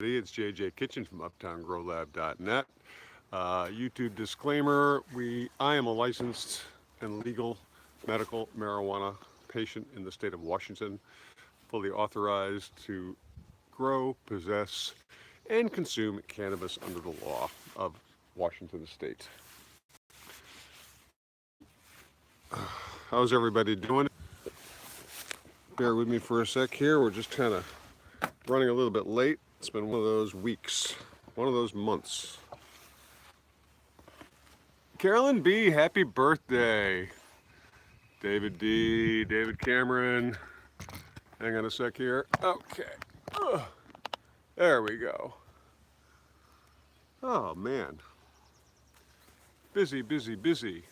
It's JJ Kitchen from UptownGrowLab.net. YouTube disclaimer: I am a licensed and legal medical marijuana patient in the state of Washington, fully authorized to grow, possess, and consume cannabis under the law of Washington State. How's everybody doing? Bear with me for a sec here. We're just kind of running a little bit late. It's been one of those weeks, one of those months. Carolyn B, happy birthday. David D, David Cameron. Hang on a sec here. Okay. Ugh. There we go. Oh, man. Busy, busy, busy.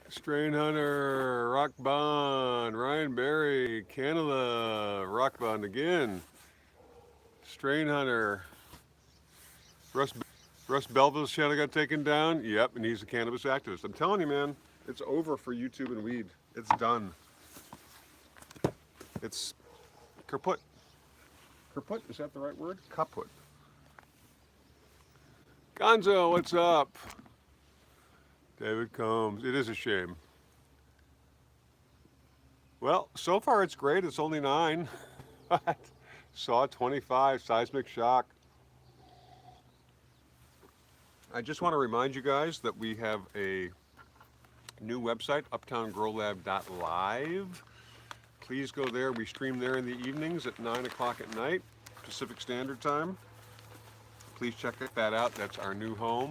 Strain Hunter, Rock Bond, Ryan Berry, Canada, Rock Bond again. Strain Hunter. Russ Belville's channel got taken down. Yep, and he's a cannabis activist. I'm telling you, man, it's over for YouTube and weed. It's done. It's kaput. Kaput, is that the right word? Kaput. Gonzo, what's up? David Combs. It is a shame. Well, so far it's great. It's only 9. Saw 25, seismic shock. I just want to remind you guys that we have a new website, uptowngrowlab.live. Please go there. We stream there in the evenings at 9 o'clock at night, Pacific Standard Time. Please check that out. That's our new home.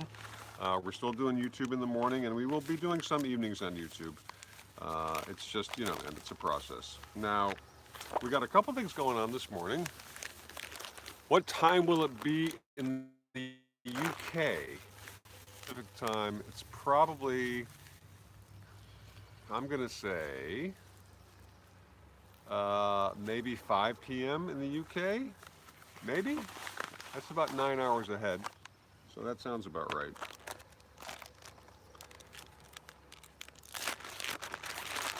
We're still doing YouTube in the morning, and we will be doing some evenings on YouTube. It's just, and it's a process. Now, we got a couple things going on this morning. What time will it be in the UK? Pacific time, it's probably, I'm going to say, maybe 5 p.m. in the UK? Maybe? That's about 9 hours ahead. So that sounds about right.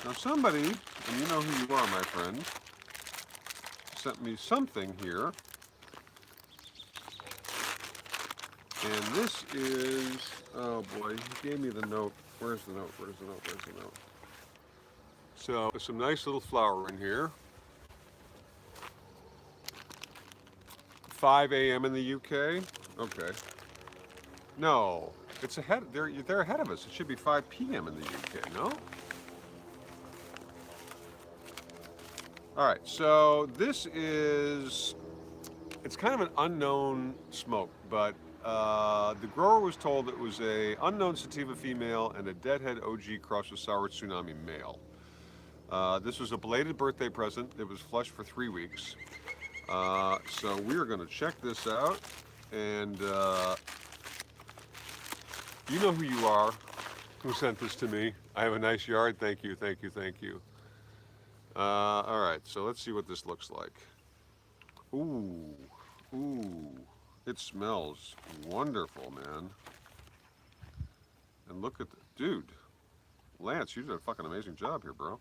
Now somebody, and you know who you are, my friend, sent me something here. And this is, oh boy, he gave me the note. Where's the note? Where's the note? Where's the note? So, some nice little flower in here. 5 a.m. in the UK? Okay. No, it's ahead. They're ahead of us. It should be 5 p.m. in the UK, no? All right, so this is, it's kind of an unknown smoke, but the grower was told it was a unknown sativa female and a deadhead OG crossed with sour tsunami male. This was a belated birthday present. It was flushed for 3 weeks. So we are going to check this out, and you know who you are, who sent this to me. I have a nice yard. Thank you, thank you, thank you. All right, so let's see what this looks like. Ooh, ooh, it smells wonderful, man. And look at the, dude, Lance, you did a fucking amazing job here, bro.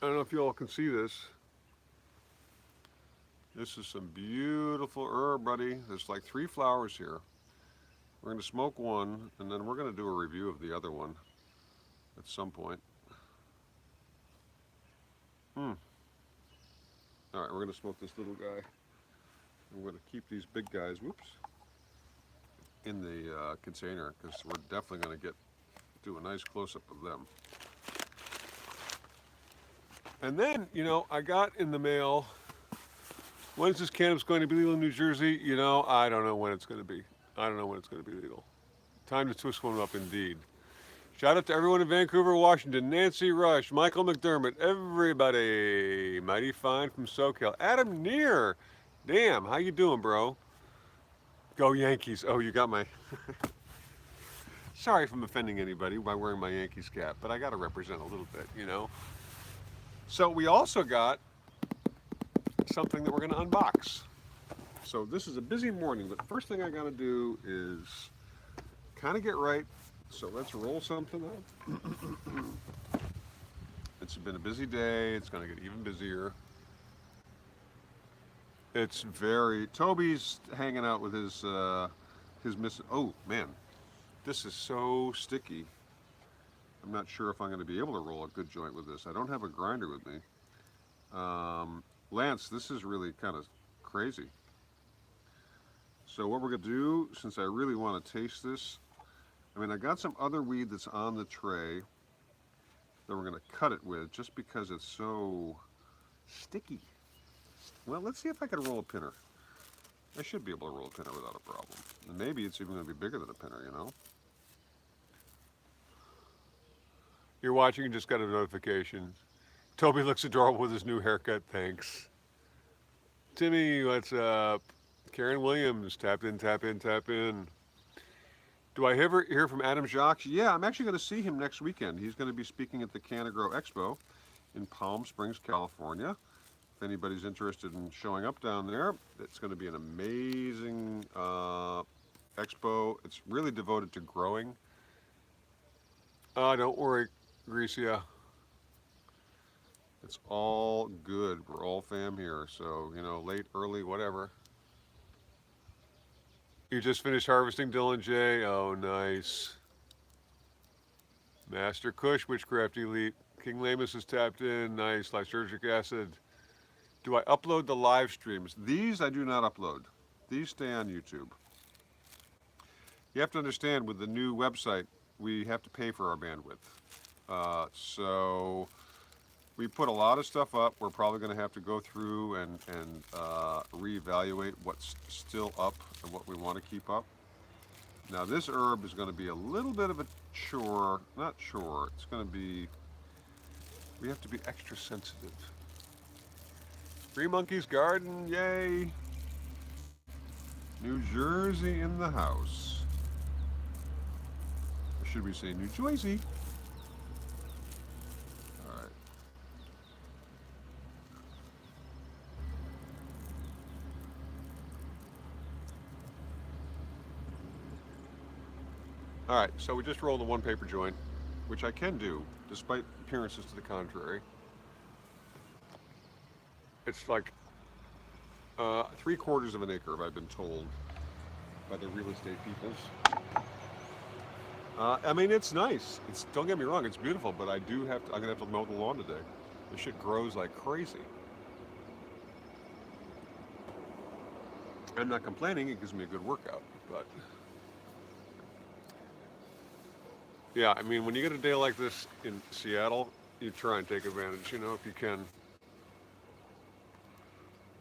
I don't know if you all can see this. This is some beautiful herb, buddy. There's like 3 flowers here. We're gonna smoke one, and then we're gonna do a review of the other one at some point. All right, we're gonna smoke this little guy. I'm gonna keep these big guys, whoops, in the container, because we're definitely gonna do a nice close-up of them. And then, I got in the mail, when is this cannabis going to be legal in New Jersey? I don't know when it's going to be. I don't know when it's going to be legal. Time to twist one up indeed. Shout out to everyone in Vancouver, Washington. Nancy Rush, Michael McDermott, everybody. Mighty Fine from SoCal. Adam Neer. Damn, how you doing, bro? Go Yankees. Oh, you got my... Sorry if I'm offending anybody by wearing my Yankees cap, but I got to represent a little bit, So we also got something that we're going to unbox. So this is a busy morning, but first thing I got to do is kind of get right. So let's roll something up. It's been a busy day. It's going to get even busier. It's very. Toby's hanging out with his miss. Oh man, this is so sticky. I'm not sure if I'm going to be able to roll a good joint with this. I don't have a grinder with me. Lance, this is really kind of crazy. So what we're going to do, since I really want to taste this, I mean, I got some other weed that's on the tray that we're going to cut it with just because it's so sticky. Well, let's see if I can roll a pinner. I should be able to roll a pinner without a problem. And maybe it's even going to be bigger than a pinner, you know? You're watching and just got a notification. Toby looks adorable with his new haircut, thanks. Timmy, what's up? Karen Williams, tap in, tap in, tap in. Do I ever hear from Adam Jacques? Yeah, I'm actually going to see him next weekend. He's going to be speaking at the Canagrow Expo in Palm Springs, California. If anybody's interested in showing up down there, it's going to be an amazing expo. It's really devoted to growing. Don't worry, Grecia. It's all good. We're all fam here. So, you know, late, early, whatever. You just finished harvesting, Dylan J. Oh, nice. Master Kush, Witchcraft Elite. King Lamus is tapped in. Nice. Lysergic acid. Do I upload the live streams? These I do not upload. These stay on YouTube. You have to understand, with the new website, we have to pay for our bandwidth. So we put a lot of stuff up. We're probably going to have to go through and reevaluate what's still up and what we want to keep up. Now this herb is going to be a little bit of a chore. Not chore. It's going to be, we have to be extra sensitive. Free Monkey's Garden, yay! New Jersey in the house. Or should we say New Jersey? Alright. Alright, so we just rolled a one paper joint, which I can do, despite appearances to the contrary. It's like 3/4 of an acre, I've been told by the real estate peoples. I mean, it's nice. Don't get me wrong, it's beautiful, but I'm gonna have to mow the lawn today. This shit grows like crazy. I'm not complaining, it gives me a good workout, but yeah, I mean, when you get a day like this in Seattle, you try and take advantage, you know, if you can.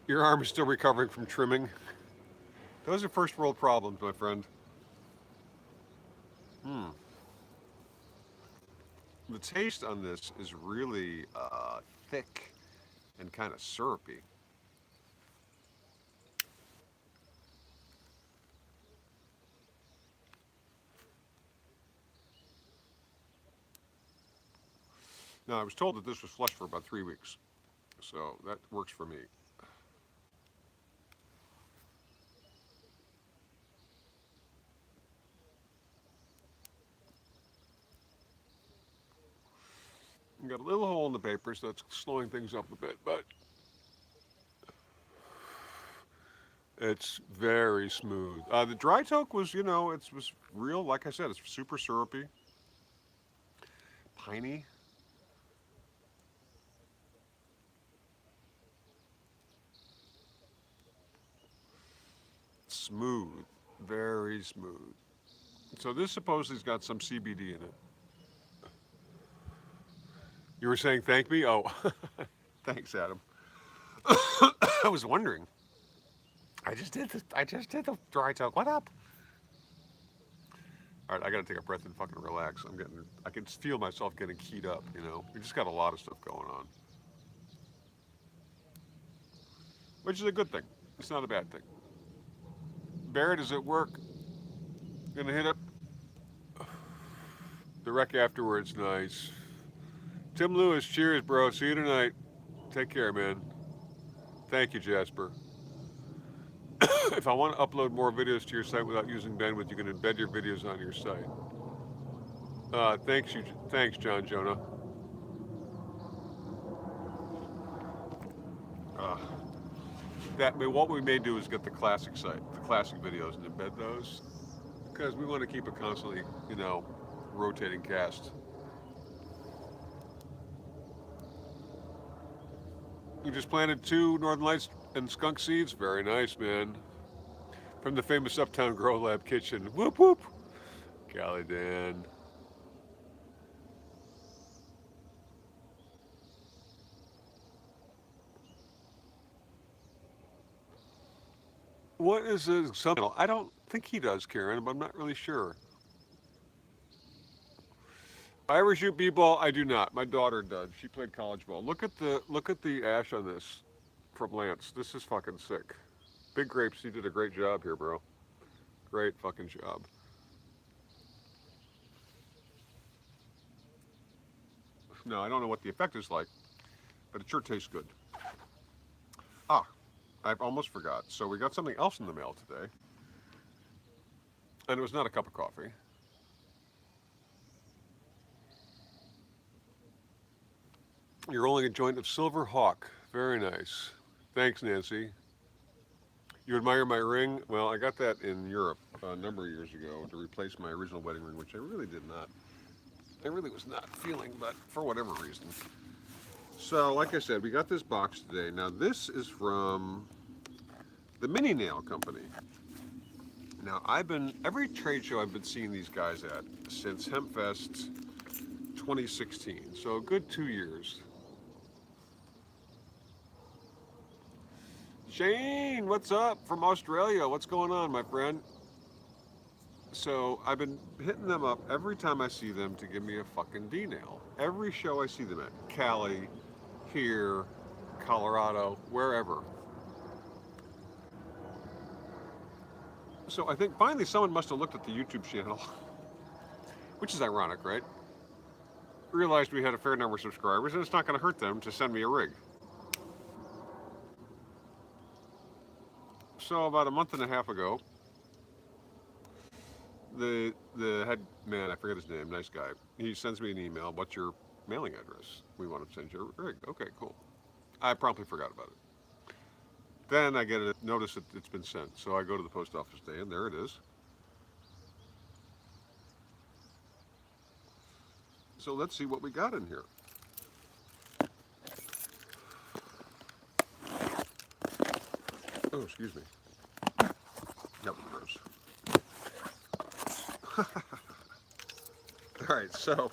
Your arm is still recovering from trimming. Those are first world problems, my friend. The taste on this is really thick and kind of syrupy. Now, I was told that this was flushed for about 3 weeks, so that works for me. You got a little hole in the paper, so that's slowing things up a bit, but it's very smooth. The dry toke was, you know, it was real. Like I said, it's super syrupy, piney. Smooth, very smooth. So this supposedly has got some CBD in it. You were saying thank me? Oh, thanks, Adam. I was wondering. I just did the dry toke. What up? All right, I gotta take a breath and fucking relax. I can feel myself getting keyed up. You know, we just got a lot of stuff going on, which is a good thing. It's not a bad thing. Barrett is at work. Gonna hit up the rec afterwards. Nice. Tim Lewis, cheers, bro. See you tonight. Take care, man. Thank you, Jasper. If I want to upload more videos to your site without using bandwidth, you can embed your videos on your site. Thanks, John Jonah. what we may do is get the classic site, the classic videos, and embed those because we want to keep a constantly, rotating cast. We just planted 2 Northern Lights and skunk seeds. Very nice, man. From the famous Uptown Grow Lab kitchen. Whoop whoop. Golly Dan. What is his channel? I don't think he does, Karen, but I'm not really sure. I ever shoot b-ball? I do not. My daughter does. She played college ball. Look at the ash on this from Lance. This is fucking sick. Big Grapes, you did a great job here, bro. Great fucking job. No, I don't know what the effect is like, but it sure tastes good. Ah, I almost forgot. So we got something else in the mail today. And it was not a cup of coffee. You're rolling a joint of Silver Hawk. Very nice. Thanks, Nancy. You admire my ring? Well, I got that in Europe a number of years ago to replace my original wedding ring, which I really did not. I really was not feeling, but for whatever reason. So, like I said, we got this box today. Now, this is from the Mini Nail Company. Now, every trade show I've been seeing these guys at since HempFest 2016. So, a good 2 years. Shane, what's up from Australia? What's going on, my friend? So I've been hitting them up every time I see them to give me a fucking D-nail. Every show I see them at, Cali, here, Colorado, wherever. So I think finally someone must have looked at the YouTube channel, which is ironic, right? Realized we had a fair number of subscribers and it's not going to hurt them to send me a rig. So about a month and a half ago, the head man, I forget his name, nice guy, he sends me an email. What's your mailing address? We want to send you a rig. Okay, cool. I promptly forgot about it. Then I get a notice that it's been sent. So I go to the post office today, and there it is. So let's see what we got in here. Oh, excuse me. That was gross. All right, so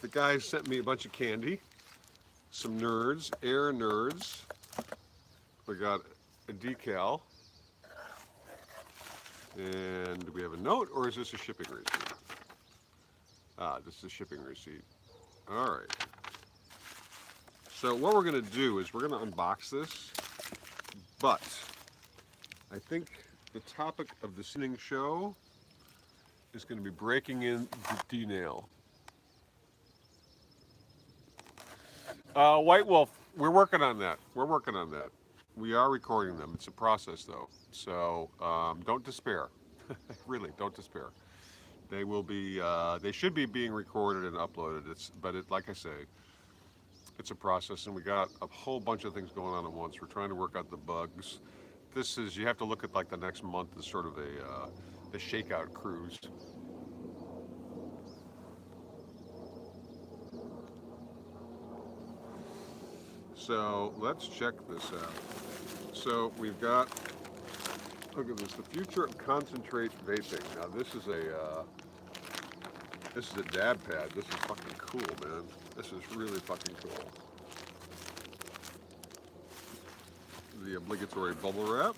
the guy sent me a bunch of candy, some nerds, air nerds. We got a decal. And do we have a note, or is this a shipping receipt? Ah, this is a shipping receipt. All right. So what we're going to do is we're going to unbox this, but I think the topic of this evening show is going to be breaking in the D-nail. White Wolf, we're working on that. We're working on that. We are recording them. It's a process, though. So don't despair. Really, don't despair. They will be. They should be being recorded and uploaded. Like I say, it's a process, and we got a whole bunch of things going on at once. We're trying to work out the bugs. You have to look at like the next month as sort of the shakeout cruise. So let's check this out. So we've got, look at this, the future of concentrate vaping. Now this is a dab pad. This is fucking cool, man. This is really fucking cool. The obligatory bubble wrap.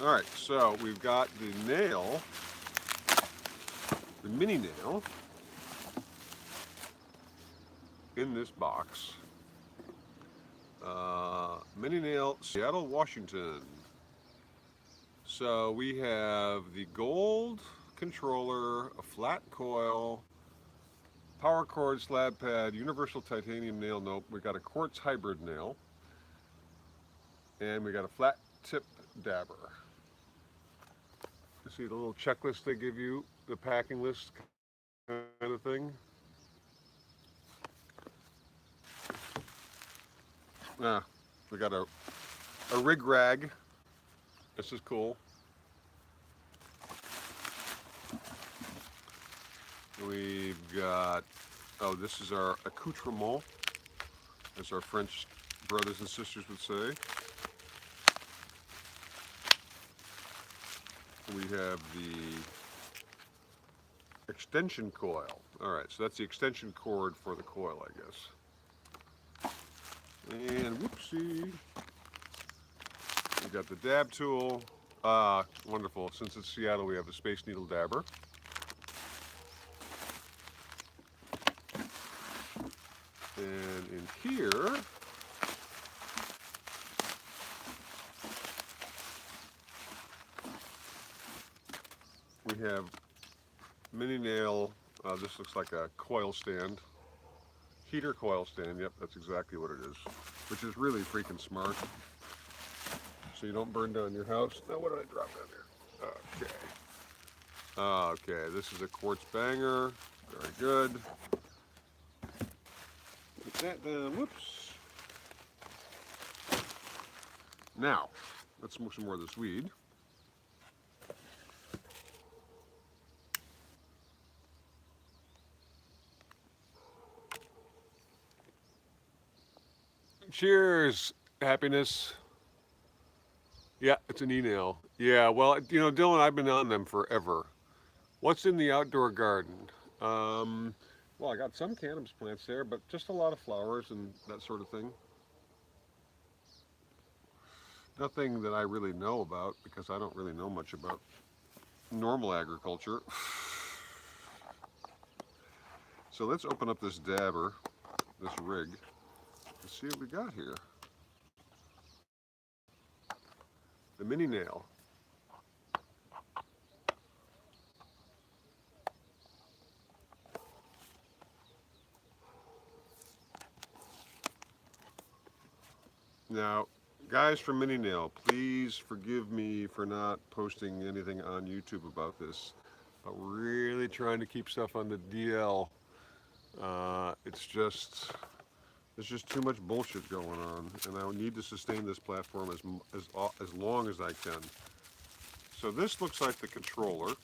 All right, so we've got the nail, the mini nail, in this box. Mini nail, Seattle, Washington. So we have the gold controller, a flat coil, power cord, slab pad, universal titanium nail. Nope, we got a quartz hybrid nail, and we got a flat tip dabber. You see the little checklist they give you, the packing list kind of thing. We got a a rig rag. This is cool. We've got, oh, this is our accoutrement, as our French brothers and sisters would say. We have the extension coil. All right, so that's the extension cord for the coil, I guess. And whoopsie, we got the dab tool. Wonderful. Since it's Seattle, we have the Space Needle Dabber. And in here, we have mini nail. This looks like a coil stand. Heater coil stand. Yep, that's exactly what it is. Which is really freaking smart. So you don't burn down your house. Now, what did I drop down here? Okay. Okay, this is a quartz banger. Very good. Put that down. Whoops. Now, let's smoke some more of this weed. Cheers, happiness. Yeah, it's an e-nail. Yeah, well, you know, Dylan, I've been on them forever. What's in the outdoor garden? Well, I got some cannabis plants there, but just a lot of flowers and that sort of thing. Nothing that I really know about, because I don't really know much about normal agriculture. So let's open up this dabber, this rig. Let's see what we got here. The mini nail. Now, guys from Mini Nail, please forgive me for not posting anything on YouTube about this, but we're really trying to keep stuff on the DL. There's just too much bullshit going on, and I need to sustain this platform as long as I can. So this looks like the controller,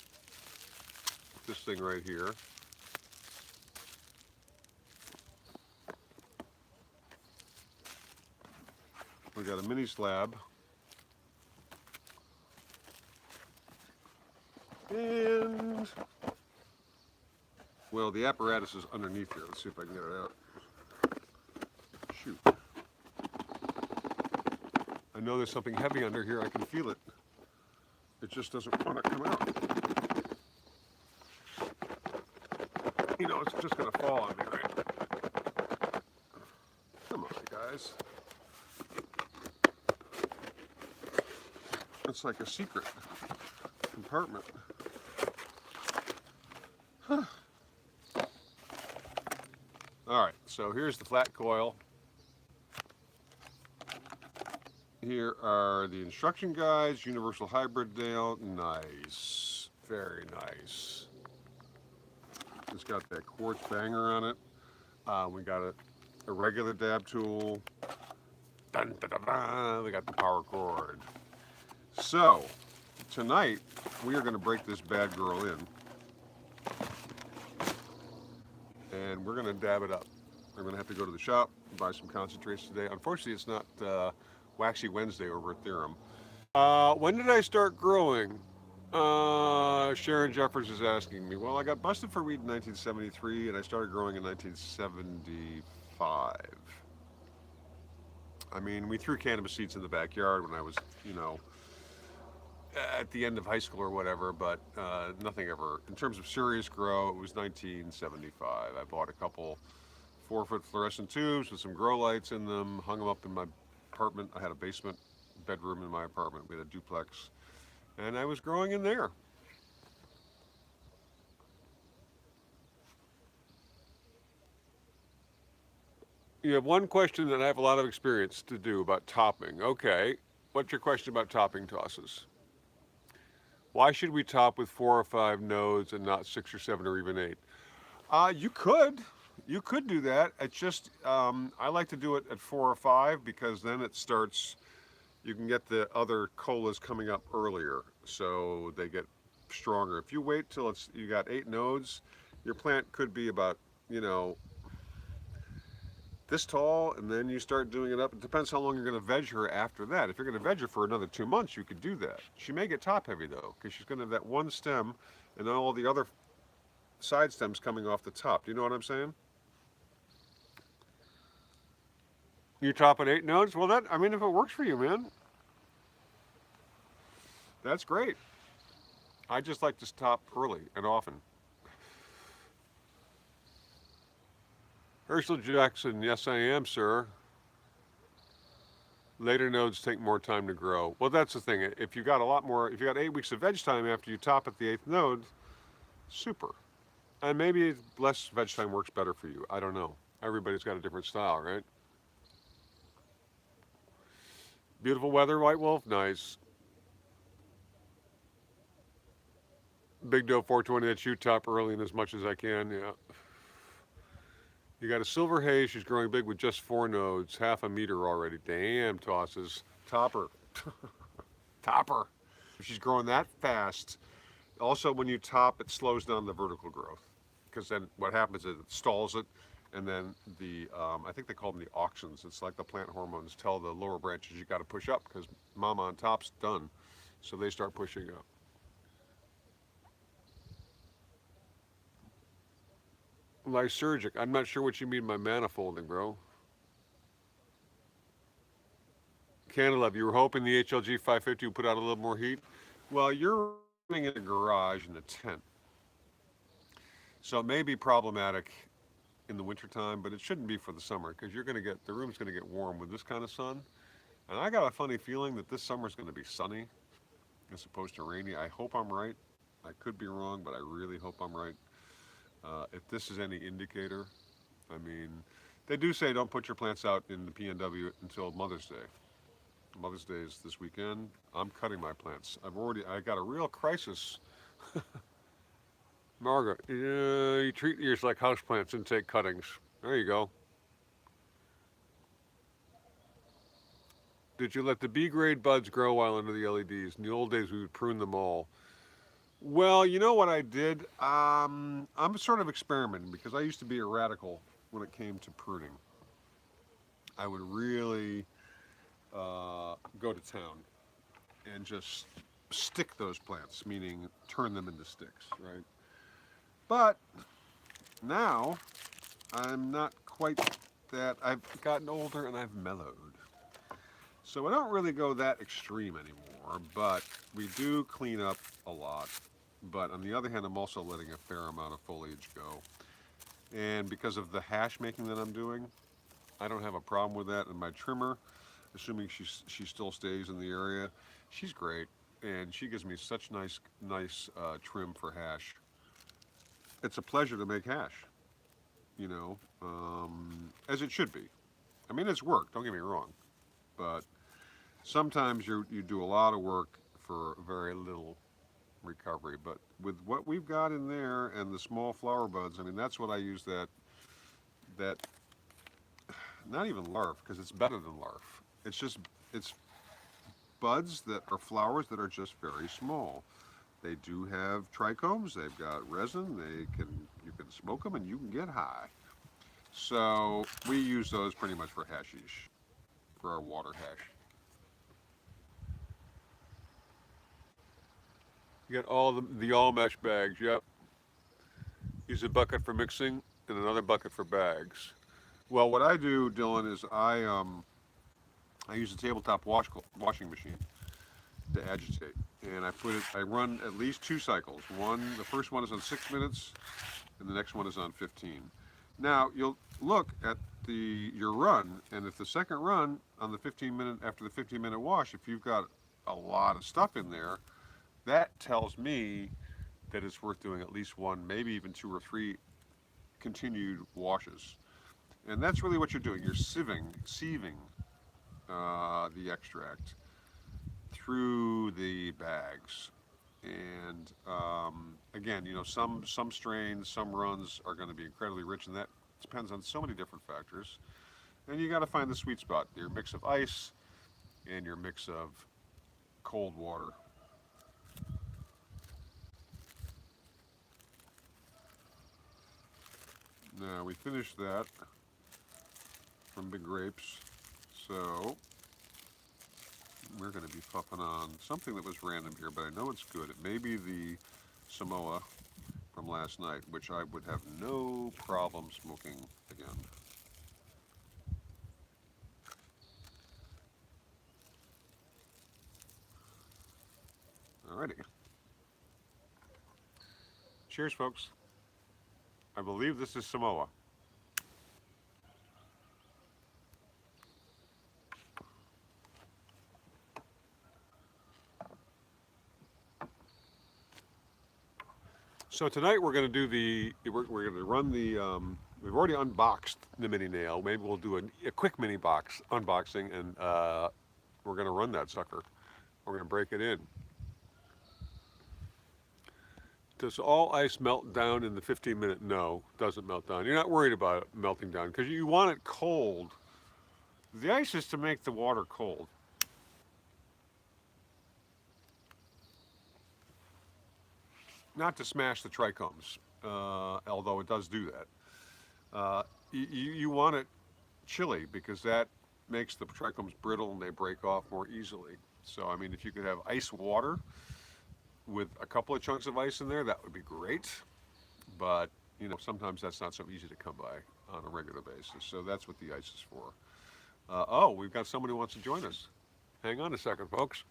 this thing right here. We got a mini slab. And, well, the apparatus is underneath here. Let's see if I can get it out. Shoot. I know there's something heavy under here. I can feel it. It just doesn't want to come out. You know, it's just going to fall on me, right? Come on, guys. It's like a secret compartment. Huh. All right, so here's the flat coil. Here are the instruction guides, universal hybrid nail. Nice, very nice. It's got that quartz banger on it. We got a regular dab tool. Dun, dun, dun, dun. We got the power cord. So, tonight, we are going to break this bad girl in. And we're going to dab it up. We're going to have to go to the shop and buy some concentrates today. Unfortunately, it's not Waxy Wednesday over at Theorem. When did I start growing? Sharon Jeffers is asking me. Well, I got busted for weed in 1973, and I started growing in 1975. I mean, we threw cannabis seeds in the backyard when I was, you know, at the end of high school or whatever, but nothing ever. In terms of serious grow, it was 1975. I bought a couple 4-foot fluorescent tubes with some grow lights in them, hung them up in my apartment. I had a basement bedroom in my apartment. We had a duplex, and I was growing in there. You have one question that I have a lot of experience to do about topping. Okay, what's your question about topping tosses? Why should we top with 4 or 5 nodes and not 6 or 7 or even 8? You could do that. It's just I like to do it at 4 or 5 because then it starts you can get the other colas coming up earlier, so they get stronger. If you wait till you got 8 nodes, your plant could be about, you know, this tall, and then you start doing it up. It depends how long you're going to veg her after that. If you're going to veg her for another 2 months, you could do that. She may get top heavy though, because she's going to have that one stem and then all the other side stems coming off the top. Do you know what I'm saying? You top at 8 nodes? Well, I mean, if it works for you, man, that's great. I just like to top early and often. Herschel Jackson, yes, I am, sir. Later nodes take more time to grow. Well, that's the thing. If you got a lot more, if you got 8 weeks of veg time after you top at the 8th node, super. And maybe less veg time works better for you. I don't know. Everybody's got a different style, right? Beautiful weather, White Wolf, nice. Big Doe 420, that shoot top early and as much as I can, yeah. You got a silver haze, she's growing big with just 4 nodes, half a meter already. Damn, tosses. Topper. Topper. If she's growing that fast, also when you top, it slows down the vertical growth. Because then what happens is it stalls it, and then I think they call them the auxins. It's like the plant hormones tell the lower branches you got to push up because mama on top's done. So they start pushing up. Lysergic. I'm not sure what you mean by manifolding, bro. Canada, you were hoping the HLG 550 would put out a little more heat? Well, you're running in a garage in a tent. So it may be problematic in the wintertime, but it shouldn't be for the summer because the room's going to get warm with this kind of sun. And I got a funny feeling that this summer's going to be sunny as opposed to rainy. I hope I'm right. I could be wrong, but I really hope I'm right. If this is any indicator, I mean, they do say don't put your plants out in the PNW until Mother's Day. Mother's Day is this weekend. I'm cutting my plants. I got a real crisis. Margaret, you treat yours like houseplants and take cuttings. There you go. Did you let the B-grade buds grow while under the LEDs? In the old days, we would prune them all. Well, you know what I did? I'm sort of experimenting because I used to be a radical when it came to pruning. I would really go to town and just stick those plants, meaning turn them into sticks, right? But now I'm not quite that. I've gotten older and I've mellowed. So I don't really go that extreme anymore, but we do clean up a lot. But on the other hand, I'm also letting a fair amount of foliage go. And because of the hash making that I'm doing, I don't have a problem with that. And my trimmer, assuming she still stays in the area, she's great. And she gives me such nice trim for hash. It's a pleasure to make hash, you know, as it should be. I mean, it's work, don't get me wrong. But sometimes you do a lot of work for very little recovery. But with what we've got in there and the small flower buds, I mean, that's what I use that not even larf, because it's better than larf. It's buds that are flowers that are just very small. They do have trichomes, they've got resin, you can smoke them and you can get high. So we use those pretty much for hashish, for our water hash. You got all the all mesh bags, yep. Use a bucket for mixing and another bucket for bags. Well, what I do, Dylan, is I use a tabletop washing machine to agitate, and I run at least 2 cycles. The first one is on 6 minutes, and the next one is on 15. Now you'll look at your run, and if the second run on the after the 15-minute wash, if you've got a lot of stuff in there, that tells me that it's worth doing at least 1, maybe even 2 or 3 continued washes. And that's really what you're doing. You're sieving the extract through the bags. And again, you know, some strains, some runs are going to be incredibly rich, and that depends on so many different factors. And you got to find the sweet spot. Your mix of ice, and your mix of cold water. Now we finished that from Big Grapes, so we're going to be puffing on something that was random here, but I know it's good. It may be the Samoa from last night, which I would have no problem smoking again. Alrighty. Cheers, folks. I believe this is Samoa. So tonight we're going to do we're going to run we've already unboxed the mini nail. Maybe we'll do a quick mini box unboxing, and we're going to run that sucker. We're going to break it in. Does all ice melt down in the 15-minute? No, doesn't melt down. You're not worried about it melting down because you want it cold. The ice is to make the water cold. Not to smash the trichomes, although it does do that. You want it chilly because that makes the trichomes brittle and they break off more easily. So, I mean, if you could have ice water with a couple of chunks of ice in there, that would be great. But, sometimes that's not so easy to come by on a regular basis. So that's what the ice is for. Oh, we've got someone who wants to join us. Hang on a second, folks.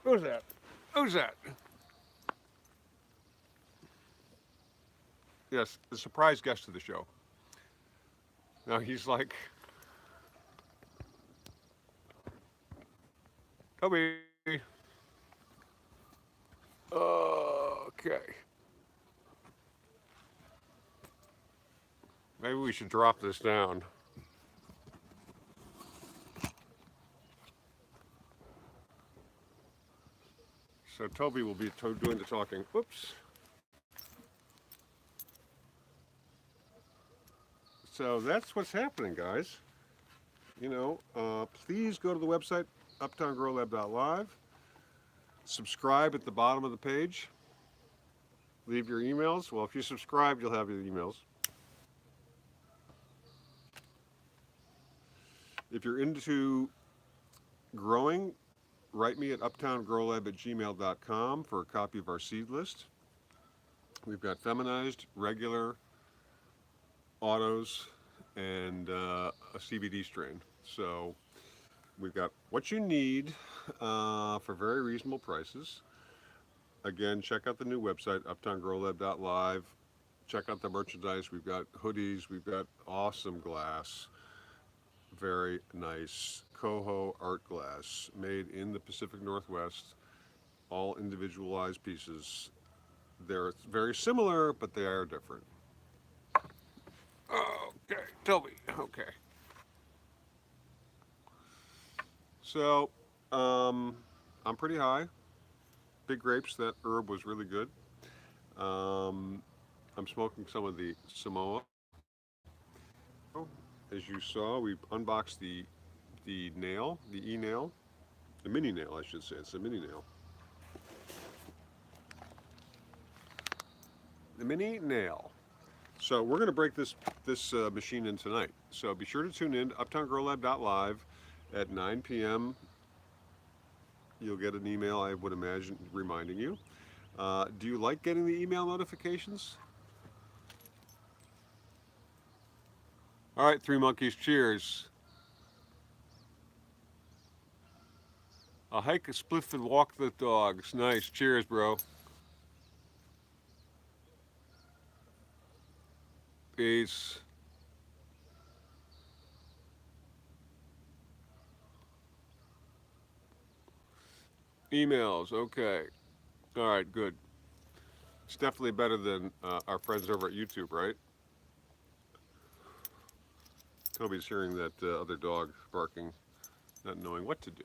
Who's that? Who's that? Yes, the surprise guest to the show. Now he's like, Toby. Okay. Maybe we should drop this down. So Toby will be doing the talking. Whoops. So that's what's happening, guys. Please go to the website, uptowngrowlab.live. Subscribe at the bottom of the page. Leave your emails. Well, if you subscribe, you'll have your emails. If you're into growing, write me at uptowngrowlab@gmail.com for a copy of our seed list. We've got feminized, regular, autos, and a CBD strain. So we've got what you need for very reasonable prices. Again, check out the new website, uptowngrowlab.live. Check out the merchandise. We've got hoodies. We've got awesome glass. Very nice Coho art glass made in the Pacific Northwest. All individualized pieces. They're very similar, but they are different. Okay, Toby. Okay. So, I'm pretty high. Big Grapes, that herb was really good. I'm smoking some of the Samoa. As you saw, we unboxed the nail, the e-nail, the mini nail, I should say. It's a mini nail. The mini nail. So we're going to break this machine in tonight. So be sure to tune in to uptowngrowlab.live at 9 p.m. You'll get an email, I would imagine, reminding you. Do you like getting the email notifications? All right, Three Monkeys, cheers. I'll hike a spliff and walk the dogs. Nice, cheers, bro. Peace. Emails, okay. All right, good. It's definitely better than our friends over at YouTube, right? Toby's hearing that other dog barking, not knowing what to do.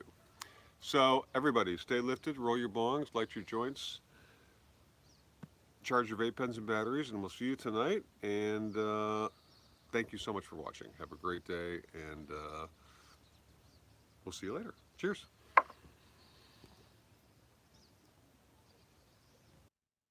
So everybody, stay lifted, roll your bongs, light your joints, charge your vape pens and batteries, and we'll see you tonight. And thank you so much for watching. Have a great day, and we'll see you later. Cheers.